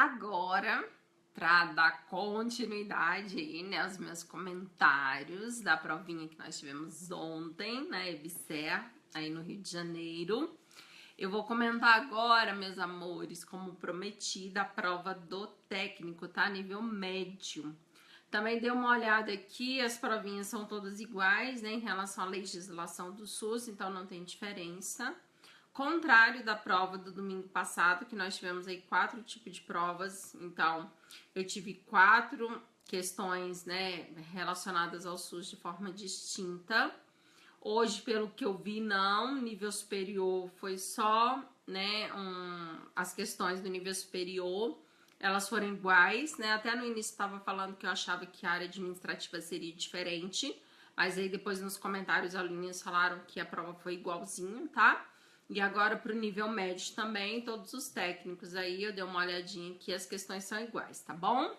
Agora, para dar continuidade aí, né, aos meus comentários da provinha que nós tivemos ontem, na EBSER, aí no Rio de Janeiro, eu vou comentar agora, meus amores, como prometi, da prova do técnico, tá? Nível médio. Também dei uma olhada aqui, as provinhas são todas iguais, né, em relação à legislação do SUS, então não tem diferença. Contrário da prova do domingo passado, que nós tivemos aí 4 tipos de provas, então eu tive 4 questões, né, relacionadas ao SUS de forma distinta. Hoje, pelo que eu vi, não, nível superior foi só, né, as questões do nível superior, elas foram iguais, né, até no início estava falando que eu achava que a área administrativa seria diferente, mas aí depois nos comentários as aluninhas falaram que a prova foi igualzinha, tá? E agora para o nível médio também, todos os técnicos aí, eu dei uma olhadinha aqui, as questões são iguais, tá bom?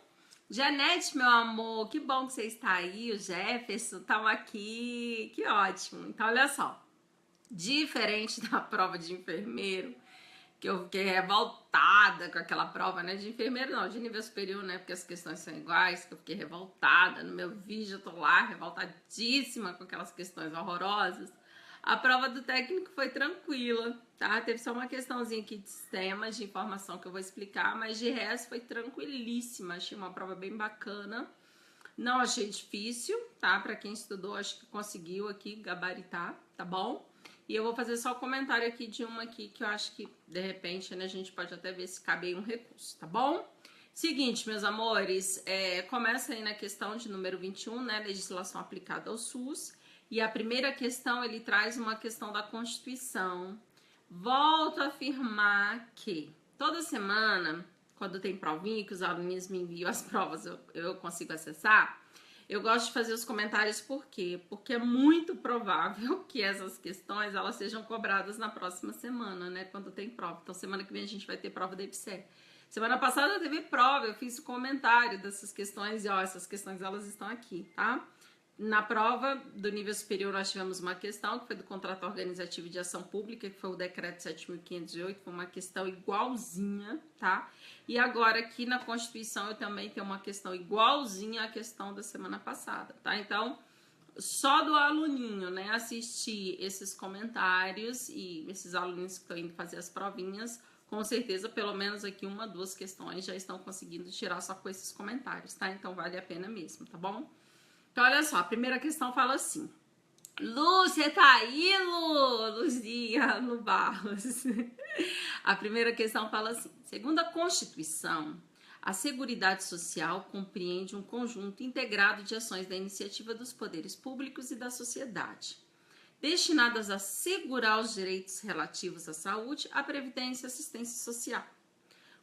Janete, meu amor, que bom que você está aí, o Jefferson, estão aqui, que ótimo. Então, olha só, diferente da prova de enfermeiro, que eu fiquei revoltada com aquela prova, né, de enfermeiro não, de nível superior, né, porque as questões são iguais, que eu fiquei revoltada, no meu vídeo eu tô lá, revoltadíssima com aquelas questões horrorosas. A prova do técnico foi tranquila, tá? Teve só uma questãozinha aqui de sistemas de informação que eu vou explicar, mas de resto foi tranquilíssima. Achei uma prova bem bacana. Não achei difícil, tá? Para quem estudou, acho que conseguiu aqui gabaritar, tá bom? E eu vou fazer só comentário aqui de uma aqui que eu acho que, de repente, né, a gente pode até ver se cabe aí um recurso, tá bom? Seguinte, meus amores, começa aí na questão de número 21, né? Legislação aplicada ao SUS. E a primeira questão, ele traz uma questão da Constituição. Volto a afirmar que toda semana, quando tem provinha, que os alunos me enviam as provas, eu consigo acessar, eu gosto de fazer os comentários, por quê? Porque é muito provável que essas questões, elas sejam cobradas na próxima semana, né, quando tem prova. Então, semana que vem a gente vai ter prova da EBSER. Semana passada teve prova, eu fiz o comentário dessas questões, e ó, essas questões, elas estão aqui, tá? Na prova do nível superior, nós tivemos uma questão que foi do contrato organizativo de ação pública, que foi o decreto 7.508, foi uma questão igualzinha, tá? E agora aqui na Constituição eu também tenho uma questão igualzinha à questão da semana passada, tá? Então, só do aluninho, né, assistir esses comentários e esses alunos que estão indo fazer as provinhas, com certeza, pelo menos aqui 1, 2 questões já estão conseguindo tirar só com esses comentários, tá? Então, vale a pena mesmo, tá bom? Então, olha só, a primeira questão fala assim. Lu, você tá aí, Lu? Luzinha, Lu Barros. A primeira questão fala assim. Segundo a Constituição, a Seguridade Social compreende um conjunto integrado de ações da iniciativa dos poderes públicos e da sociedade, destinadas a assegurar os direitos relativos à saúde, à previdência e assistência social,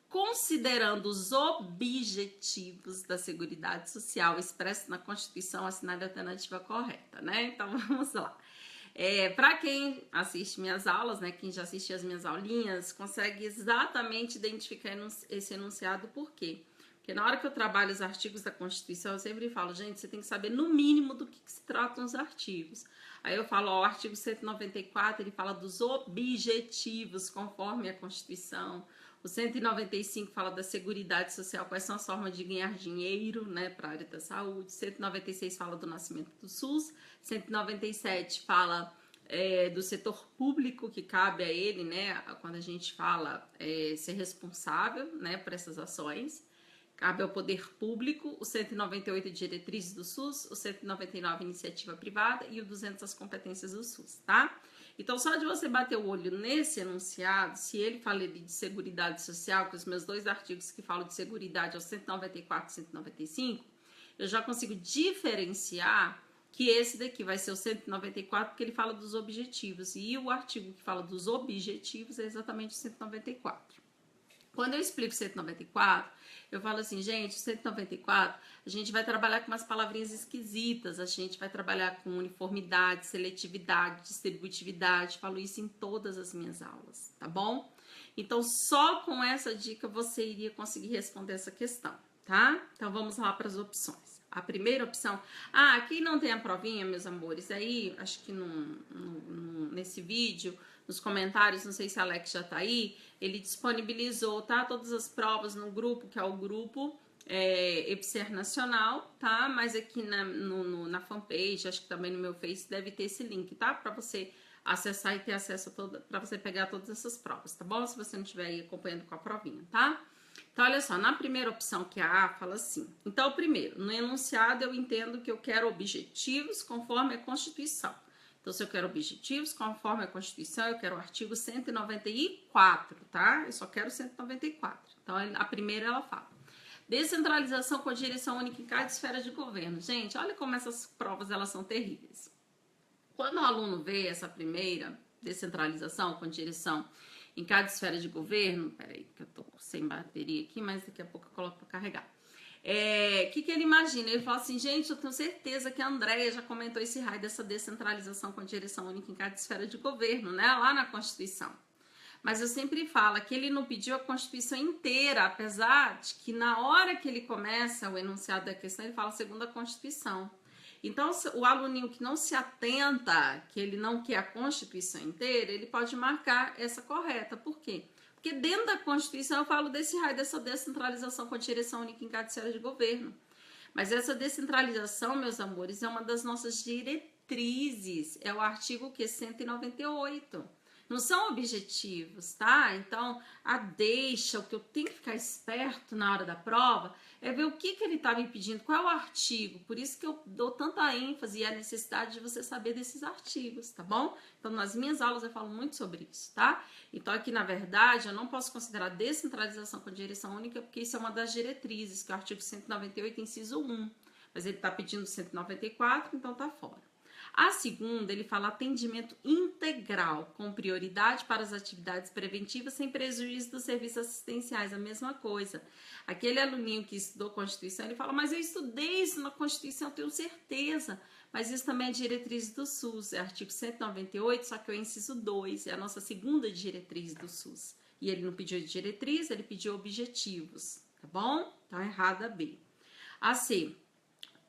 considerando os objetivos da Seguridade Social expressos na Constituição, assinada a alternativa correta, né? Então, vamos lá. Para quem assiste minhas aulas, né, quem já assistiu as minhas aulinhas, consegue exatamente identificar esse enunciado, por quê? Porque na hora que eu trabalho os artigos da Constituição, eu sempre falo, gente, você tem que saber no mínimo do que se tratam os artigos. Aí eu falo, ó, o artigo 194, ele fala dos objetivos conforme a Constituição. O 195 fala da Seguridade Social, quais são as formas de ganhar dinheiro, né, para a área da saúde. 196 fala do nascimento do SUS. 197 fala do setor público que cabe a ele, né, quando a gente fala ser responsável, né, por essas ações. Cabe ao poder público. O 198 diretrizes do SUS, o 199 iniciativa privada e o 200 as competências do SUS, tá? Então, só de você bater o olho nesse enunciado, se ele fala de Seguridade Social, que os meus 2 artigos que falam de Seguridade é o 194 e 195, eu já consigo diferenciar que esse daqui vai ser o 194, porque ele fala dos objetivos, e o artigo que fala dos objetivos é exatamente o 194. Quando eu explico 194, eu falo assim, gente, 194, a gente vai trabalhar com umas palavrinhas esquisitas, a gente vai trabalhar com uniformidade, seletividade, distributividade, falo isso em todas as minhas aulas, tá bom? Então, só com essa dica você iria conseguir responder essa questão, tá? Então, vamos lá para as opções. A primeira opção, aqui não tem a provinha, meus amores, aí, acho que nesse vídeo, nos comentários, não sei se a Alex já tá aí, ele disponibilizou, tá? Todas as provas no grupo, que é o grupo EBSER Nacional, tá? Mas aqui na fanpage, acho que também no meu Face, deve ter esse link, tá? Para você acessar e ter acesso para você pegar todas essas provas, tá bom? Se você não estiver aí acompanhando com a provinha, tá? Então, olha só, na primeira opção que é a A, fala assim. Então, primeiro, no enunciado eu entendo que eu quero objetivos conforme a Constituição. Então, se eu quero objetivos conforme a Constituição, eu quero o artigo 194, tá? Eu só quero 194. Então, a primeira ela fala. Descentralização com direção única em cada esfera de governo. Gente, olha como essas provas elas são terríveis. Quando o aluno vê essa primeira descentralização com direção em cada esfera de governo, peraí, que eu tô sem bateria aqui, mas daqui a pouco eu coloco para carregar. Que ele imagina? Ele fala assim, gente, eu tenho certeza que a Andréia já comentou esse raio dessa descentralização com direção única em cada esfera de governo, né? Lá na Constituição. Mas eu sempre falo que ele não pediu a Constituição inteira, apesar de que na hora que ele começa o enunciado da questão, ele fala segundo a Constituição. Então, o aluninho que não se atenta, que ele não quer a Constituição inteira, ele pode marcar essa correta. Por quê? Porque dentro da Constituição eu falo desse raio, dessa descentralização com a direção única em cada esfera de governo. Mas essa descentralização, meus amores, é uma das nossas diretrizes. É o artigo 198. Não são objetivos, tá? Então, o que eu tenho que ficar esperto na hora da prova é ver o que ele está me pedindo, qual é o artigo. Por isso que eu dou tanta ênfase e a necessidade de você saber desses artigos, tá bom? Então, nas minhas aulas eu falo muito sobre isso, tá? Então, aqui, na verdade, eu não posso considerar descentralização com direção única, porque isso é uma das diretrizes, que é o artigo 198, inciso 1. Mas ele está pedindo 194, então tá fora. A segunda, ele fala atendimento integral, com prioridade para as atividades preventivas, sem prejuízo dos serviços assistenciais, a mesma coisa. Aquele aluninho que estudou Constituição, ele fala, mas eu estudei isso na Constituição, eu tenho certeza. Mas isso também é diretriz do SUS, é artigo 198, só que é o inciso 2, é a nossa segunda diretriz do SUS. E ele não pediu diretriz, ele pediu objetivos, tá bom? Então, errada B. A C.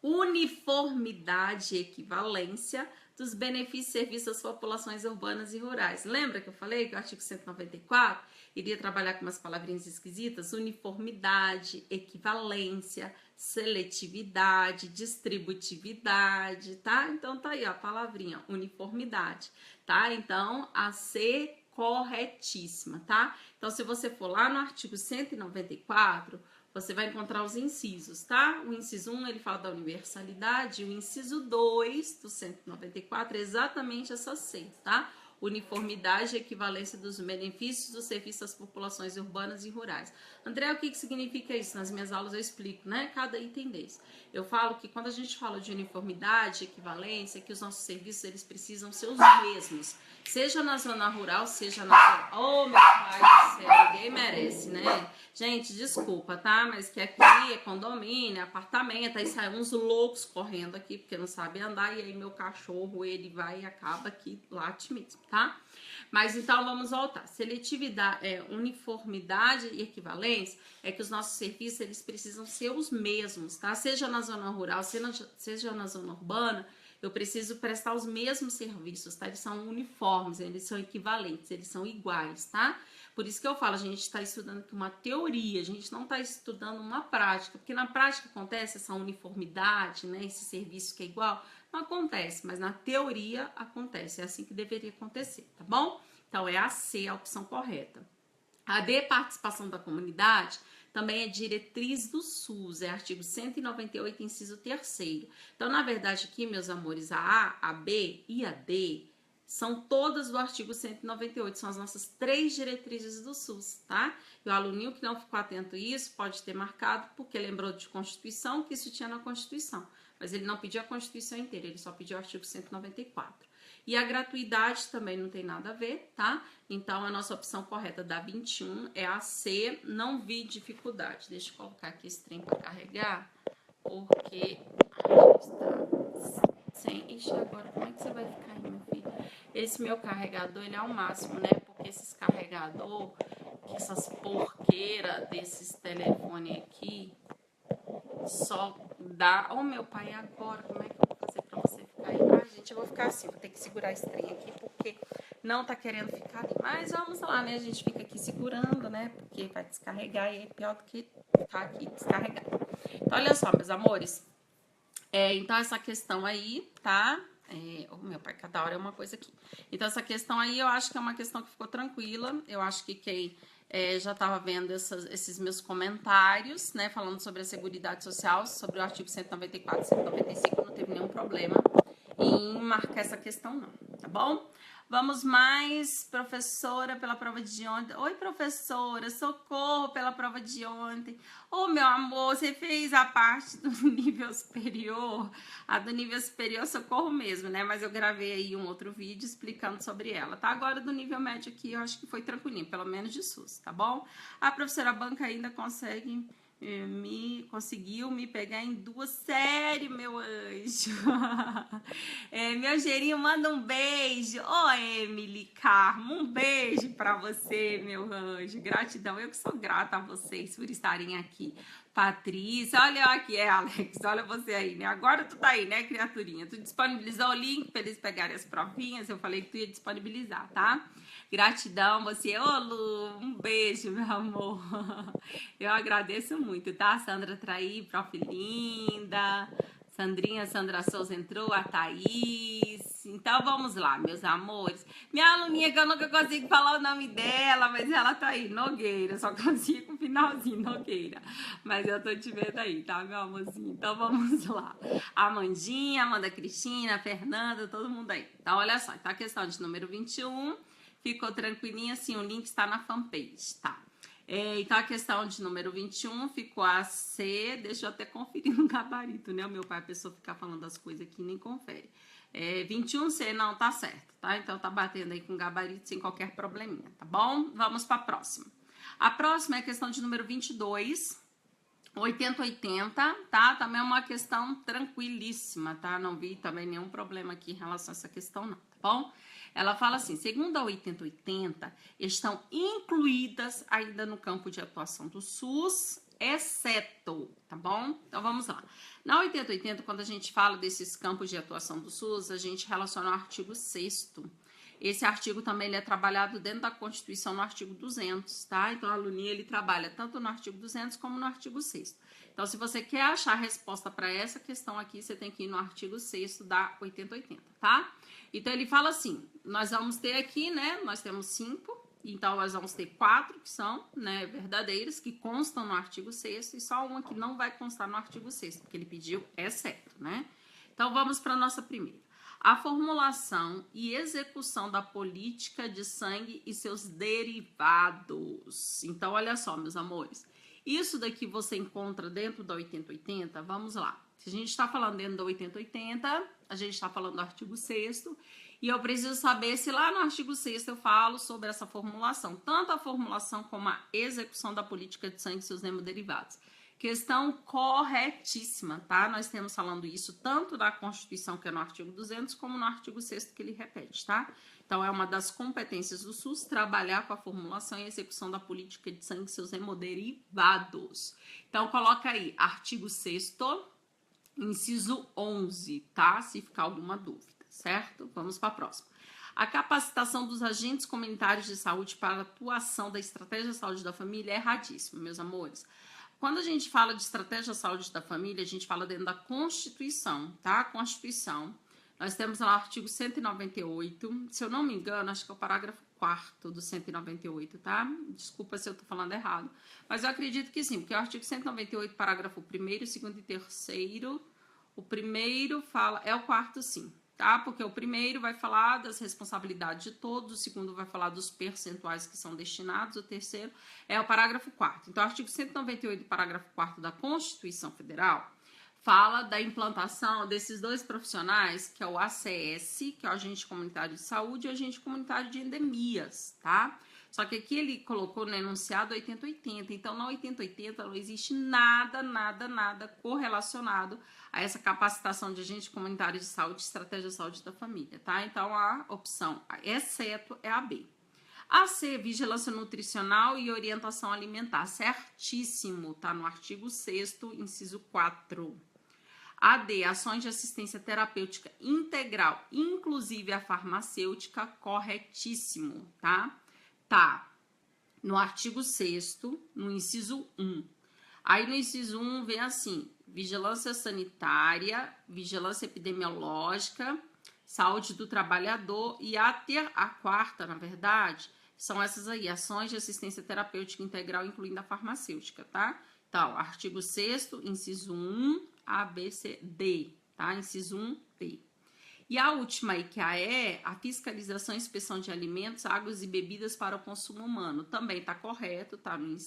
Uniformidade e equivalência dos benefícios e serviços às populações urbanas e rurais. Lembra que eu falei que o artigo 194 iria trabalhar com umas palavrinhas esquisitas? Uniformidade, equivalência, seletividade, distributividade, tá? Então tá aí ó, a palavrinha uniformidade, tá? Então a C corretíssima, tá? Então se você for lá no artigo 194, você vai encontrar os incisos, tá? O inciso 1, ele fala da universalidade, e o inciso 2 do 194 é exatamente essa C, tá? Uniformidade e equivalência dos benefícios do serviço às populações urbanas e rurais. André, o que significa isso? Nas minhas aulas eu explico, né? Cada item desse. Eu falo que quando a gente fala de uniformidade, equivalência, que os nossos serviços, eles precisam ser os mesmos. Seja na zona rural, seja na... Oh, meu pai do céu, ninguém merece, né? Gente, desculpa, tá? Mas que aqui é condomínio, apartamento, aí saem uns loucos correndo aqui, porque não sabe andar, e aí meu cachorro, ele vai e acaba aqui, late mesmo, tá? Mas então, vamos voltar. Seletividade, uniformidade e equivalência é que os nossos serviços, eles precisam ser os mesmos, tá? Seja na zona rural, seja na zona urbana, eu preciso prestar os mesmos serviços, tá? Eles são uniformes, eles são equivalentes, eles são iguais, tá? Por isso que eu falo, a gente está estudando aqui uma teoria, a gente não está estudando uma prática, porque na prática acontece essa uniformidade, né? Esse serviço que é igual, não acontece, mas na teoria acontece, é assim que deveria acontecer, tá bom? Então é a C, a opção correta. A D, participação da comunidade, também é diretriz do SUS, é artigo 198, inciso 3º. Então, na verdade, aqui, meus amores, a A, a B e a D são todas do artigo 198, são as nossas 3 diretrizes do SUS, tá? E o aluninho que não ficou atento a isso pode ter marcado porque lembrou de Constituição, que isso tinha na Constituição. Mas ele não pediu a Constituição inteira, ele só pediu o artigo 194. E a gratuidade também não tem nada a ver, tá? Então, a nossa opção correta da 21 é a C, não vi dificuldade. Deixa eu colocar aqui esse trem para carregar, porque... está sem... Ixi, agora como é que você vai ficar aí, meu filho? Esse meu carregador, ele é o máximo, né? Porque esses carregador, essas porqueiras desses telefones aqui, só dá... Ô, meu pai, agora, como é que eu vou fazer pra você ficar aí? Ah, gente, eu vou ficar assim, vou ter que segurar esse trem aqui, porque não tá querendo ficar ali. Mas vamos lá, né? A gente fica aqui segurando, né? Porque vai descarregar e é pior do que ficar aqui descarregado. Então, olha só, meus amores. Então, essa questão aí, tá? Meu pai, cada hora é uma coisa aqui. Então, essa questão aí, eu acho que é uma questão que ficou tranquila. Eu acho que quem já estava vendo esses meus comentários, né? Falando sobre a Seguridade Social, sobre o artigo 194 e 195, não teve nenhum problema em marcar essa questão, não, tá bom? Vamos mais, professora, pela prova de ontem. Oi, professora, socorro pela prova de ontem. Ô, meu amor, você fez a parte do nível superior? A do nível superior, socorro mesmo, né? Mas eu gravei aí um outro vídeo explicando sobre ela, tá? Agora do nível médio aqui, eu acho que foi tranquilinho, pelo menos de SUS, tá bom? A professora Banca ainda conseguiu me pegar em 2 séries, meu anjo. Meu gerinho, manda um beijo. Ô, Emily Carmo, um beijo pra você, meu anjo. Gratidão, eu que sou grata a vocês por estarem aqui. Patrícia, olha aqui, Alex, olha você aí, né? Agora tu tá aí, né, criaturinha? Tu disponibilizou o link pra eles pegarem as provinhas, eu falei que tu ia disponibilizar, tá? Gratidão, você, ô Lu, um beijo, meu amor. Eu agradeço muito, tá? Sandra Traí, prof. linda. Sandrinha, Sandra Souza entrou, a Thaís. Então vamos lá, meus amores. Minha aluninha que eu nunca consigo falar o nome dela, mas ela tá aí, Nogueira. Só consigo o finalzinho, Nogueira. Mas eu tô te vendo aí, tá, meu amorzinho? Então vamos lá. Amandinha, Amanda Cristina, Fernanda, todo mundo aí. Então olha só, então a questão de número 21 ficou tranquilinha, assim, o link está na fanpage, tá? Então, a questão de número 21 ficou a C. Deixa eu até conferir no gabarito, né? O meu pai, a pessoa ficar falando as coisas aqui nem confere. 21C, não, tá certo, tá? Então, tá batendo aí com gabarito sem qualquer probleminha, tá bom? Vamos para a próxima. A próxima é a questão de número 22. 8080, tá? Também é uma questão tranquilíssima, tá? Não vi também nenhum problema aqui em relação a essa questão, não, tá bom? Ela fala assim, segundo a 8080, estão incluídas ainda no campo de atuação do SUS, exceto, tá bom? Então, vamos lá. Na 8080, quando a gente fala desses campos de atuação do SUS, a gente relaciona o artigo 6º. Esse artigo também ele é trabalhado dentro da Constituição no artigo 200, tá? Então, o aluninho ele trabalha tanto no artigo 200 como no artigo 6º. Então, se você quer achar a resposta para essa questão aqui, você tem que ir no artigo 6º da 8080, tá? Então, ele fala assim, nós vamos ter aqui, né, nós temos 5, então nós vamos ter 4 que são, né, verdadeiras, que constam no artigo 6º e só uma que não vai constar no artigo 6º, porque ele pediu exceto, né? Então, vamos para a nossa primeira. A formulação e execução da política de sangue e seus derivados. Então, olha só, meus amores. Isso daqui você encontra dentro da 8080, vamos lá. Se a gente está falando dentro da 8080, a gente está falando do artigo 6º, e eu preciso saber se lá no artigo 6º eu falo sobre essa formulação, tanto a formulação como a execução da política de sangue e seus hemoderivados. Questão corretíssima, tá? Nós temos falando isso tanto na Constituição, que é no artigo 200, como no artigo 6º, que ele repete, tá? Então, é uma das competências do SUS trabalhar com a formulação e execução da política de sangue e seus hemoderivados. Então, coloca aí, artigo 6º, inciso 11, tá? Se ficar alguma dúvida, certo? Vamos para a próxima. A capacitação dos agentes comunitários de saúde para a atuação da estratégia de saúde da família é erradíssima, meus amores. Quando a gente fala de estratégia de saúde da família, a gente fala dentro da Constituição, tá? Constituição. Nós temos lá o artigo 198, se eu não me engano, acho que é o parágrafo 4º do 198, tá? Desculpa se eu tô falando errado. Mas eu acredito que sim, porque o artigo 198, parágrafo 1º, 2º e 3º, o primeiro fala, é o 4º sim, tá? Porque o primeiro vai falar das responsabilidades de todos, o segundo vai falar dos percentuais que são destinados, o terceiro é o parágrafo 4º. Então, o artigo 198, parágrafo 4º da Constituição Federal, fala da implantação desses dois profissionais, que é o ACS, que é o agente comunitário de saúde, e o agente comunitário de endemias, tá? Só que aqui ele colocou no enunciado 8080, então na 8080 não existe nada correlacionado a essa capacitação de agente comunitário de saúde, estratégia de saúde da família, tá? Então a opção, exceto, é a B. A C, vigilância nutricional e orientação alimentar, certíssimo, tá no artigo 6º, inciso 4. AD, ações de assistência terapêutica integral, inclusive a farmacêutica, corretíssimo, tá? Tá no artigo 6º, no inciso 1. Aí no inciso 1 vem assim, vigilância sanitária, vigilância epidemiológica, saúde do trabalhador e a quarta, na verdade, são essas aí, ações de assistência terapêutica integral, incluindo a farmacêutica, tá? Então, artigo 6º, inciso 1, A, B, C, D, tá? Inciso 1, D. E a última aí, que é a fiscalização e inspeção de alimentos, águas e bebidas para o consumo humano. Também tá correto, tá no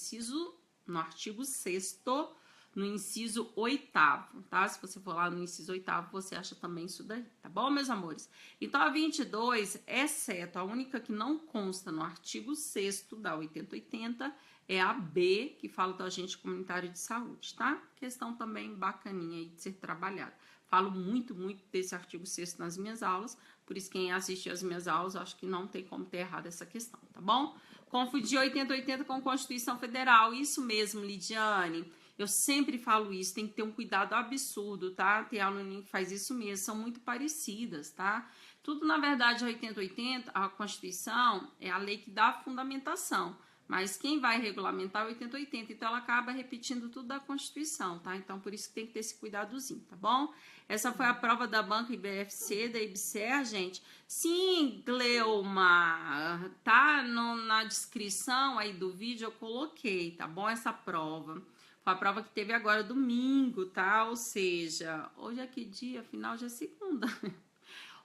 artigo 6º, no inciso 8º, tá? Se você for lá no inciso 8º, você acha também isso daí, tá bom, meus amores? Então, a 22, exceto a única que não consta no artigo 6º da 8080, é a B, que fala do agente comunitário de saúde, tá? Questão também bacaninha aí de ser trabalhada. Falo muito desse artigo 6º nas minhas aulas, por isso quem assistiu às minhas aulas, acho que não tem como ter errado essa questão, tá bom? Confundir 8080 com Constituição Federal, isso mesmo, Lidiane. Eu sempre falo isso, tem que ter um cuidado absurdo, tá? Tem aluno que faz isso mesmo, são muito parecidas, tá? Tudo, na verdade, 8080, a Constituição é a lei que dá a fundamentação, mas quem vai regulamentar é 8080, então ela acaba repetindo tudo da Constituição, tá? Então, por isso que tem que ter esse cuidadozinho, tá bom? Essa foi a prova da banca IBFC, da IBSER, gente. Sim, Gleuma, tá na descrição aí do vídeo eu coloquei, tá bom? Essa prova. Foi a prova que teve agora domingo, tá? Ou seja, hoje é que dia? Afinal, já é segunda.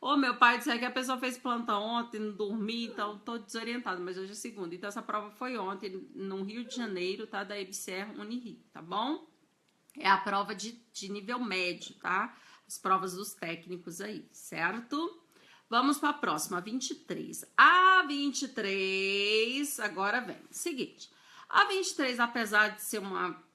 Ô, meu pai disse que a pessoa fez plantão ontem, não dormi, então tô desorientada, mas hoje é segunda. Então, essa prova foi ontem, no Rio de Janeiro, tá? Da IBSER Unirio, tá bom? É a prova de nível médio, tá? As provas dos técnicos aí, certo? Vamos para a próxima, 23. A 23, agora vem. Seguinte, a 23, apesar de ser uma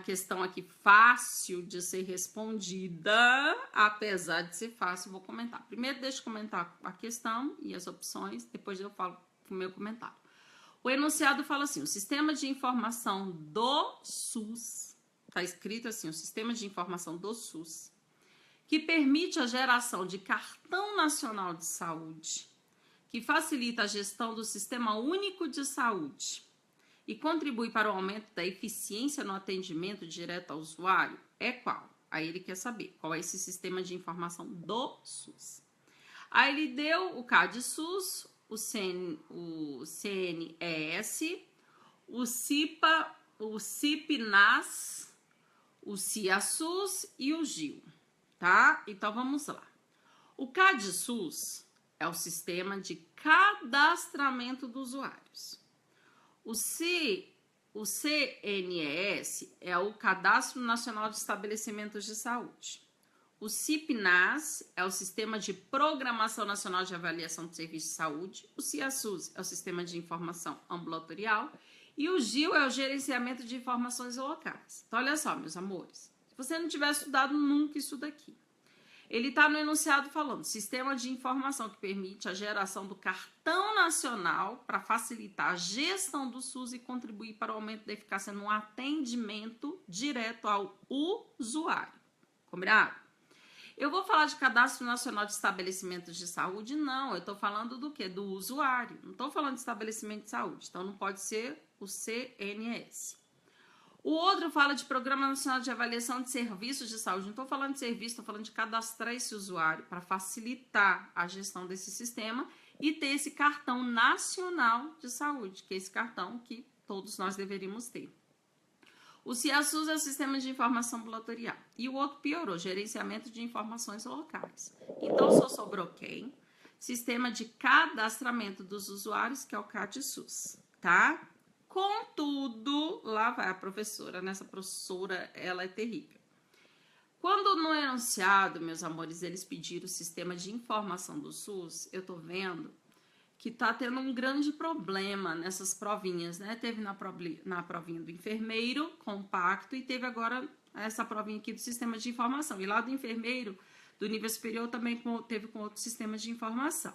questão aqui fácil de ser respondida, apesar de ser fácil, vou comentar. Primeiro, deixa eu comentar a questão e as opções, depois eu falo o meu comentário. O enunciado fala assim, o sistema de informação do SUS, tá escrito assim, o sistema de informação do SUS, que permite a geração de cartão nacional de saúde, que facilita a gestão do Sistema Único de Saúde e contribui para o aumento da eficiência no atendimento direto ao usuário, é qual? Aí ele quer saber qual é esse sistema de informação do SUS. Aí ele deu o CADSUS, o CNES, o CIPA, o CIPNAS, o CIASUS e o GIL, tá? Então vamos lá. O CADSUS é o sistema de cadastramento dos usuários. O CNES é o Cadastro Nacional de Estabelecimentos de Saúde. O CIPNAS é o Sistema de Programação Nacional de Avaliação de Serviços de Saúde. O CIASUS é o Sistema de Informação Ambulatorial. E o GIL é o Gerenciamento de Informações Locais. Então, olha só, meus amores. Se você não tiver estudado nunca isso daqui, ele está no enunciado falando sistema de informação que permite a geração do cartão nacional para facilitar a gestão do SUS e contribuir para o aumento da eficácia no atendimento direto ao usuário. Combinado? Eu vou falar de Cadastro Nacional de Estabelecimentos de Saúde? Não, eu estou falando do quê? Do usuário. Não estou falando de estabelecimento de saúde, então não pode ser o CNS. O outro fala de Programa Nacional de Avaliação de Serviços de Saúde. Não estou falando de serviço, estou falando de cadastrar esse usuário para facilitar a gestão desse sistema e ter esse cartão nacional de saúde, que é esse cartão que todos nós deveríamos ter. O CIASUS é o Sistema de Informação Ambulatorial. E o outro piorou, Gerenciamento de Informações Locais. Então, só sobrou quem? Sistema de Cadastramento dos Usuários, que é o CADSUS, tá? Contudo, lá vai a professora, nessa professora, ela é terrível. Quando no enunciado, meus amores, eles pediram o sistema de informação do SUS, eu tô vendo que tá tendo um grande problema nessas provinhas, né? Teve na provinha do enfermeiro, compacto, e teve agora essa provinha aqui do sistema de informação. E lá do enfermeiro, do nível superior, também teve com outro sistema de informação.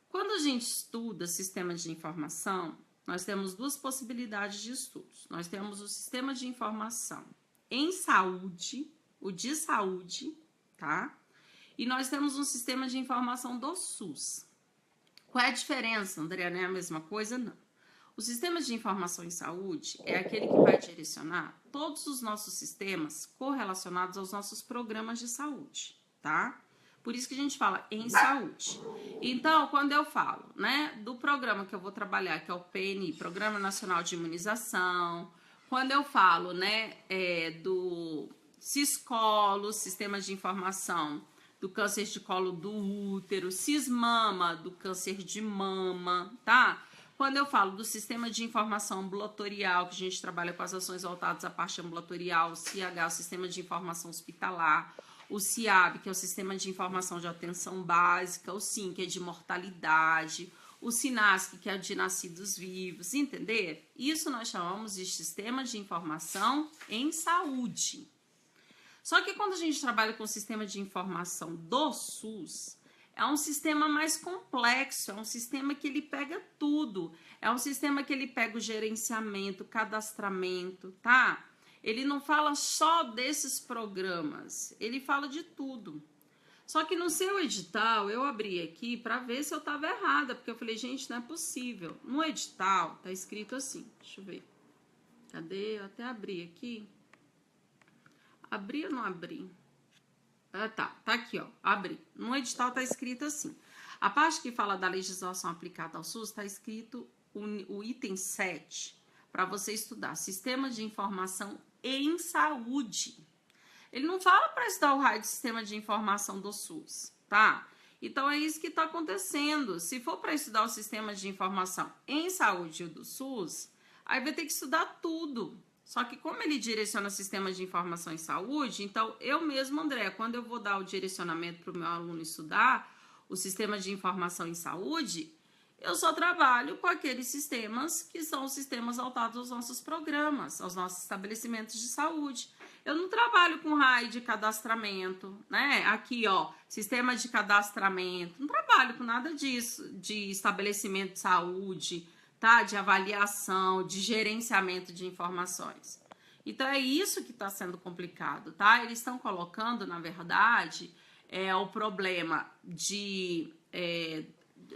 Quando a gente estuda sistema de informação, nós temos duas possibilidades de estudos. Nós temos o sistema de informação em saúde, o de saúde, tá? E nós temos um sistema de informação do SUS. Qual é a diferença, André? Não é a mesma coisa? Não. O sistema de informação em saúde é aquele que vai direcionar todos os nossos sistemas correlacionados aos nossos programas de saúde, tá? Por isso que a gente fala em saúde. Então, quando eu falo, né, do programa que eu vou trabalhar, que é o PNI, Programa Nacional de Imunização, quando eu falo, né, do Ciscolo, Sistema de Informação do Câncer de Colo do Útero, Cismama, do câncer de mama, tá? Quando eu falo do Sistema de Informação Ambulatorial, que a gente trabalha com as ações voltadas à parte ambulatorial, o CIH, o Sistema de Informação Hospitalar, o CIAB, que é o Sistema de Informação de Atenção Básica, o SIM, que é de mortalidade, o SINASC, que é de nascidos vivos, entender? Isso nós chamamos de Sistema de Informação em Saúde. Só que quando a gente trabalha com o Sistema de Informação do SUS, é um sistema mais complexo, é um sistema que ele pega tudo, é um sistema que ele pega o gerenciamento, cadastramento, tá? Ele não fala só desses programas, ele fala de tudo. Só que no seu edital, eu abri aqui para ver se eu estava errada, porque eu falei, gente, não é possível. No edital, tá escrito assim, deixa eu ver. Cadê? Eu até abri aqui. Abri ou não abri? Ah, tá aqui, ó, abri. No edital tá escrito assim. A parte que fala da legislação aplicada ao SUS tá escrito o item 7 para você estudar Sistema de Informação em Saúde. Ele não fala para estudar o raio de Sistema de Informação do SUS, tá? Então é isso que está acontecendo. Se for para estudar o Sistema de Informação em Saúde do SUS, aí vai ter que estudar tudo. Só que como ele direciona sistemas de informação em saúde, então eu mesmo, André, quando eu vou dar o direcionamento para o meu aluno estudar o sistema de informação em saúde, eu só trabalho com aqueles sistemas que são os sistemas voltados aos nossos programas, aos nossos estabelecimentos de saúde. Eu não trabalho com raio de cadastramento, né? Aqui, ó, sistema de cadastramento, não trabalho com nada disso, de estabelecimento de saúde, tá? De avaliação, de gerenciamento de informações. Então, é isso que está sendo complicado, tá? Eles estão colocando, na verdade, o problema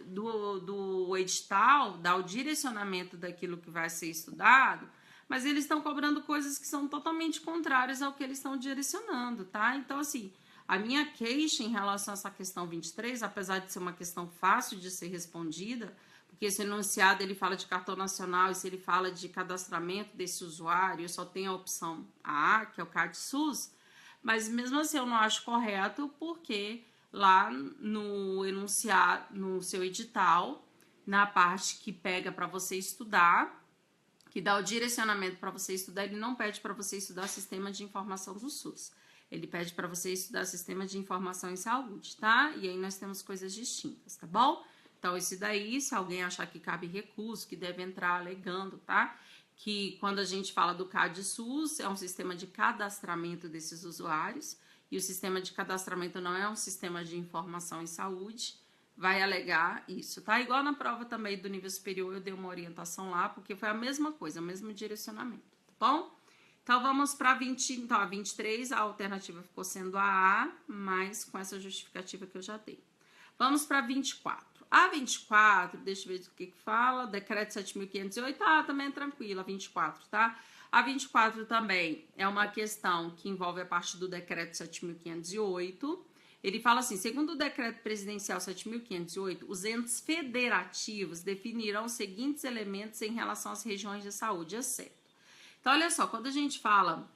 do edital, dar o direcionamento daquilo que vai ser estudado, mas eles estão cobrando coisas que são totalmente contrárias ao que eles estão direcionando, tá? Então, assim, a minha queixa em relação a essa questão 23, apesar de ser uma questão fácil de ser respondida, porque esse enunciado ele fala de cartão nacional e se ele fala de cadastramento desse usuário, eu só tenho a opção A, que é o CAD-SUS, mas mesmo assim eu não acho correto, porque lá no enunciado, no seu edital, na parte que pega para você estudar, que dá o direcionamento para você estudar, ele não pede para você estudar sistema de informação do SUS. Ele pede para você estudar sistema de informação em saúde, tá? E aí nós temos coisas distintas, tá bom? Então, esse daí, se alguém achar que cabe recurso, que deve entrar alegando, tá? Que quando a gente fala do CAD-SUS, é um sistema de cadastramento desses usuários, e o sistema de cadastramento não é um sistema de informação em saúde, vai alegar isso, tá? Igual na prova também do nível superior, eu dei uma orientação lá, porque foi a mesma coisa, o mesmo direcionamento, tá bom? Então, vamos para a 23, a alternativa ficou sendo a A, mas com essa justificativa que eu já dei. Vamos para 24. A 24, deixa eu ver o que fala, decreto 7.508, também é tranquilo, a 24, tá? A 24 também é uma questão que envolve a parte do decreto 7.508. Ele fala assim, segundo o decreto presidencial 7.508, os entes federativos definirão os seguintes elementos em relação às regiões de saúde, exceto. Então, olha só, quando a gente fala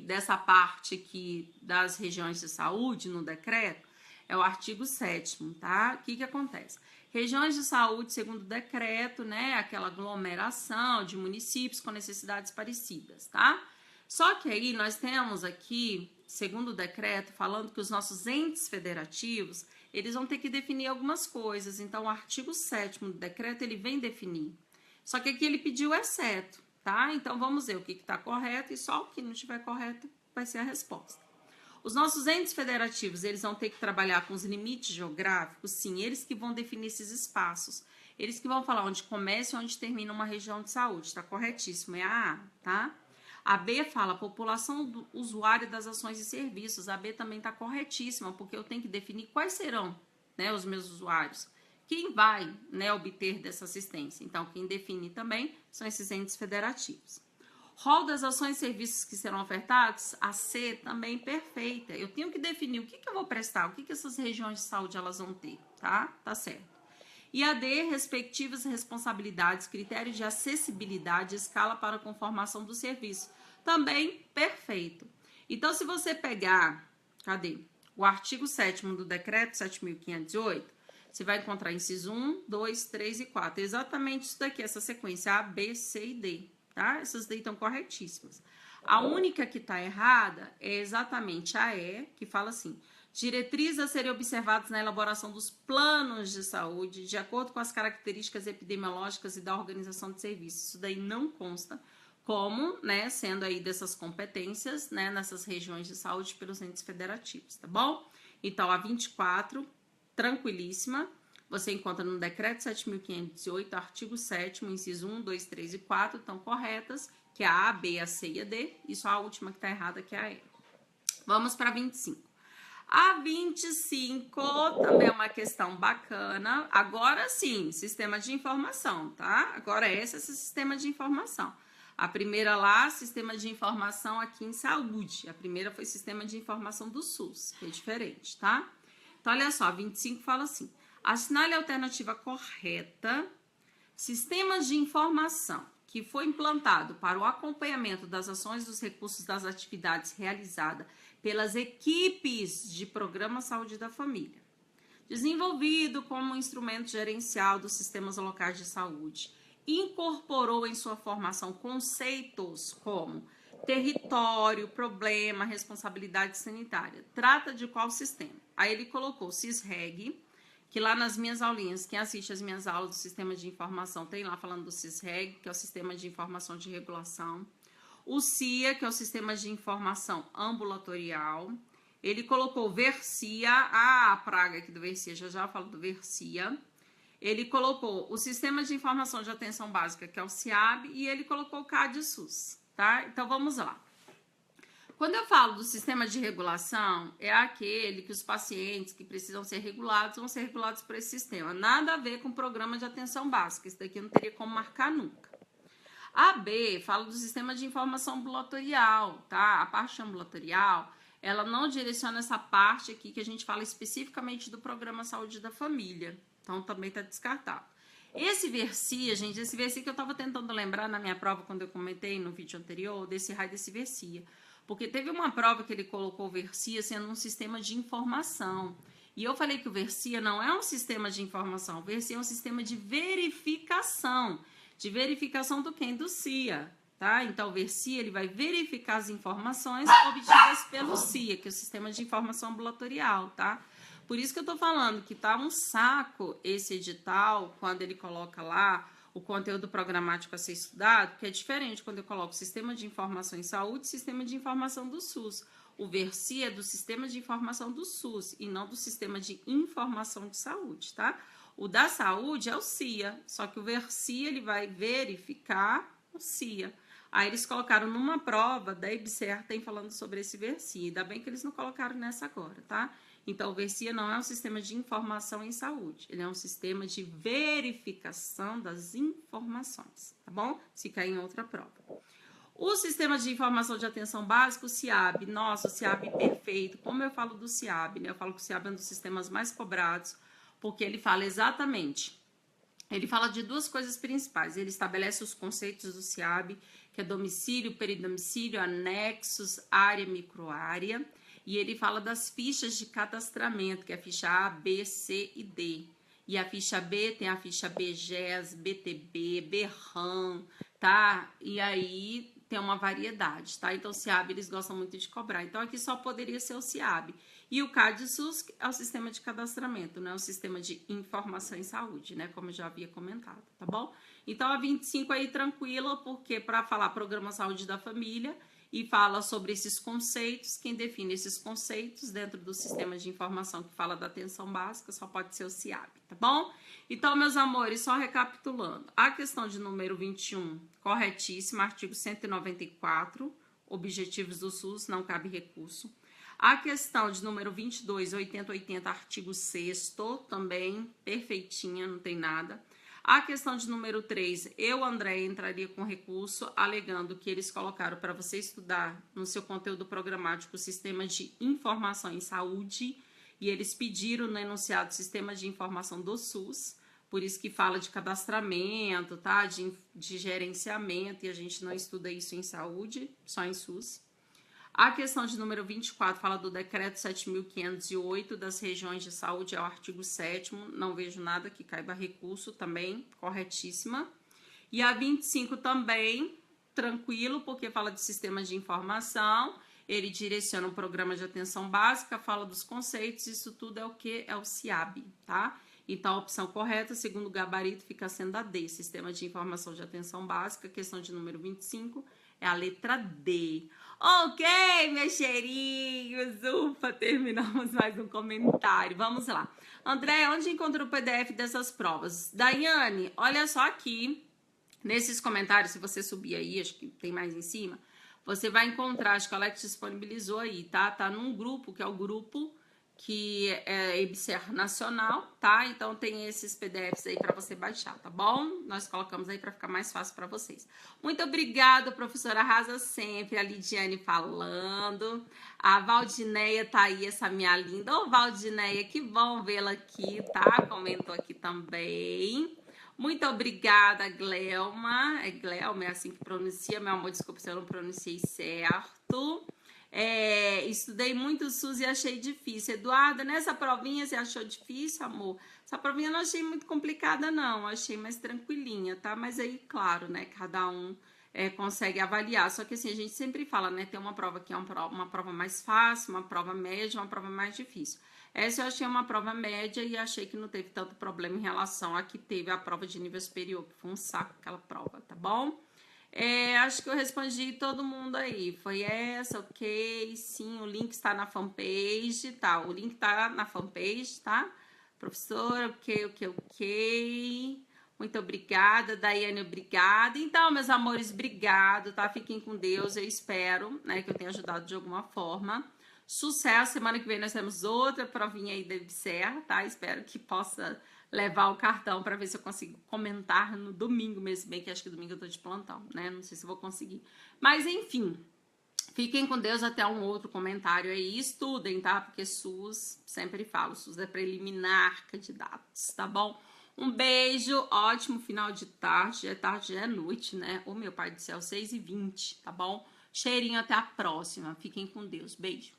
dessa parte aqui das regiões de saúde no decreto, é o artigo 7º, tá? O que acontece? Regiões de saúde, segundo o decreto, né? Aquela aglomeração de municípios com necessidades parecidas, tá? Só que aí nós temos aqui, segundo o decreto, falando que os nossos entes federativos, eles vão ter que definir algumas coisas. Então, o artigo 7º do decreto, ele vem definir. Só que aqui ele pediu exceto, tá? Então, vamos ver o que está correto e só o que não estiver correto vai ser a resposta. Os nossos entes federativos, eles vão ter que trabalhar com os limites geográficos, sim, eles que vão definir esses espaços. Eles que vão falar onde começa e onde termina uma região de saúde, tá corretíssimo, é a A, tá? A B fala população do usuário das ações e serviços. A B também está corretíssima, porque eu tenho que definir quais serão, né, os meus usuários. Quem vai, né, obter dessa assistência? Então, quem define também são esses entes federativos. Rol das ações e serviços que serão ofertados, a C também perfeita. Eu tenho que definir o que eu vou prestar, o que essas regiões de saúde elas vão ter, tá? Tá certo. E a D, respectivas responsabilidades, critérios de acessibilidade, escala para a conformação do serviço. Também perfeito. Então, se você pegar, cadê? O artigo 7º do decreto 7.508, você vai encontrar inciso 1, 2, 3 e 4. Exatamente isso daqui, essa sequência A, B, C e D, tá? Essas daí estão corretíssimas. A única que está errada é exatamente a E, que fala assim: diretrizes a serem observadas na elaboração dos planos de saúde, de acordo com as características epidemiológicas e da organização de serviços. Isso daí não consta como, né, sendo aí dessas competências, né, nessas regiões de saúde pelos entes federativos, tá bom? Então, a 24, tranquilíssima, você encontra no decreto 7.508, artigo 7º, inciso 1, 2, 3 e 4, estão corretas, que é a A, B, a C e a D, e só a última que está errada, que é a E. Vamos para 25. A 25 também é uma questão bacana. Agora sim, sistema de informação, tá? Agora esse é sistema de informação. A primeira lá, sistema de informação aqui em saúde. A primeira foi sistema de informação do SUS, que é diferente, tá? Então, olha só, a 25 fala assim: assinale a alternativa correta. Sistemas de informação que foi implantado para o acompanhamento das ações dos recursos das atividades realizadas pelas equipes de Programa Saúde da Família, desenvolvido como instrumento gerencial dos sistemas locais de saúde, incorporou em sua formação conceitos como território, problema, responsabilidade sanitária. Trata de qual sistema? Aí ele colocou CISREG, que lá nas minhas aulinhas, quem assiste as minhas aulas do sistema de informação, tem lá falando do CISREG, que é o Sistema de Informação de Regulação. O CIA, que é o Sistema de Informação Ambulatorial. Ele colocou VERSIA, a praga aqui do VERSIA, já falo do VERSIA. Ele colocou o Sistema de Informação de Atenção Básica, que é o SIAB, e ele colocou o CAD-SUS, tá? Então, vamos lá. Quando eu falo do sistema de regulação, é aquele que os pacientes que precisam ser regulados vão ser regulados por esse sistema. Nada a ver com o programa de atenção básica. Isso daqui não teria como marcar nunca. A B fala do sistema de informação ambulatorial, tá? A parte ambulatorial, ela não direciona essa parte aqui que a gente fala especificamente do programa Saúde da Família. Então, também está descartado. Esse VERSIA, gente, esse VERSIA que eu estava tentando lembrar na minha prova quando eu comentei no vídeo anterior, desse raio desse VERSIA. Porque teve uma prova que ele colocou o VERSIA sendo um sistema de informação. E eu falei que o VERSIA não é um sistema de informação, o VERSIA é um sistema de verificação. De verificação do quem? Do CIA, tá? Então, o VERSIA, ele vai verificar as informações obtidas pelo CIA, que é o Sistema de Informação Ambulatorial, tá? Por isso que eu tô falando que tá um saco esse edital, quando ele coloca lá o conteúdo programático a ser estudado, que é diferente quando eu coloco Sistema de Informação em Saúde e Sistema de Informação do SUS. O VERSIA é do Sistema de Informação do SUS e não do Sistema de Informação de Saúde, tá? O da saúde é o CIA, só que o VERSIA ele vai verificar o CIA. Aí eles colocaram numa prova da IBSER, tem falando sobre esse VERSIA. Ainda bem que eles não colocaram nessa agora, tá? Então, o VERSIA não é um sistema de informação em saúde, ele é um sistema de verificação das informações, tá bom? Se cair em outra prova. O sistema de informação de atenção básica, o SIAB, nossa, o SIAB perfeito. Como eu falo do SIAB, né? Eu falo que o SIAB é um dos sistemas mais cobrados, porque ele fala exatamente, ele fala de duas coisas principais. Ele estabelece os conceitos do SIAB, que é domicílio, peridomicílio, anexos, área, microárea. E ele fala das fichas de cadastramento, que é a ficha A, B, C e D. E a ficha B tem a ficha BGES, BTB, BRAM, tá? E aí tem uma variedade, tá? Então, o SIAB, eles gostam muito de cobrar. Então, aqui só poderia ser o SIAB. E o CAD-SUS é o sistema de cadastramento, não é o sistema de informação em saúde, né? Como eu já havia comentado, tá bom? Então, a 25 aí tranquila, porque para falar Programa Saúde da Família, e fala sobre esses conceitos. Quem define esses conceitos dentro do sistema de informação que fala da atenção básica só pode ser o SIAB, tá bom? Então, meus amores, só recapitulando. A questão de número 21, corretíssima, artigo 194, objetivos do SUS, não cabe recurso. A questão de número 22, 8080, artigo 6º, também perfeitinha, não tem nada. A questão de número 3, eu, André, entraria com recurso, alegando que eles colocaram para você estudar no seu conteúdo programático o sistema de informação em saúde, e eles pediram no enunciado sistema de informação do SUS, por isso que fala de cadastramento, tá? De gerenciamento, e a gente não estuda isso em saúde, só em SUS. A questão de número 24 fala do decreto 7.508 das regiões de saúde, é o artigo 7º, não vejo nada que caiba recurso também, corretíssima. E a 25 também, tranquilo, porque fala de sistemas de informação, ele direciona um programa de atenção básica, fala dos conceitos, isso tudo é o que? É o SIAB, tá? Então, a opção correta, segundo o gabarito, fica sendo a D, Sistema de Informação de Atenção Básica, questão de número 25, é a letra D. Ok, meus cheirinhos, ufa, terminamos mais um comentário. Vamos lá. André, onde encontrou o PDF dessas provas? Daiane, olha só aqui, nesses comentários, se você subir aí, acho que tem mais em cima, você vai encontrar, acho que a Alex disponibilizou aí, tá? Tá num grupo, que é o grupo que é EBSER Nacional, tá? Então tem esses PDFs aí para você baixar, tá bom? Nós colocamos aí para ficar mais fácil para vocês. Muito obrigada, professora, arrasa sempre. A Lidiane falando. A Valdineia tá aí, essa minha linda. Ô, Valdineia, que bom vê-la aqui, tá? Comentou aqui também. Muito obrigada, Glelma. É Glelma, é assim que pronuncia, meu amor, desculpa se eu não pronunciei certo. Estudei muito SUS e achei difícil. Eduarda, nessa provinha você achou difícil, amor? Essa provinha eu não achei muito complicada, não. Achei mais tranquilinha, tá? Mas aí, claro, né? Cada um consegue avaliar. Só que assim, a gente sempre fala, né? Tem uma prova que é uma prova mais fácil, uma prova média, uma prova mais difícil. Essa eu achei uma prova média e achei que não teve tanto problema em relação a que teve a prova de nível superior, que foi um saco aquela prova, tá bom? Acho que eu respondi todo mundo aí. Foi essa, ok, sim, o link está na fanpage, tá? O link tá na fanpage, tá? Professora, ok. Muito obrigada, Daiane, obrigada. Então, meus amores, obrigado, tá? Fiquem com Deus, eu espero, né, que eu tenha ajudado de alguma forma. Sucesso, semana que vem nós temos outra provinha aí da EBSER, tá? Espero que possa levar o cartão para ver se eu consigo comentar no domingo mesmo, bem que acho que domingo eu tô de plantão, né? Não sei se eu vou conseguir. Mas, enfim, fiquem com Deus até um outro comentário aí. Estudem, tá? Porque SUS, sempre falo, SUS é preliminar, candidatos, tá bom? Um beijo, ótimo final de tarde. Já é noite, né? Ô, meu pai do céu, 6h20, tá bom? Cheirinho, até a próxima. Fiquem com Deus. Beijo.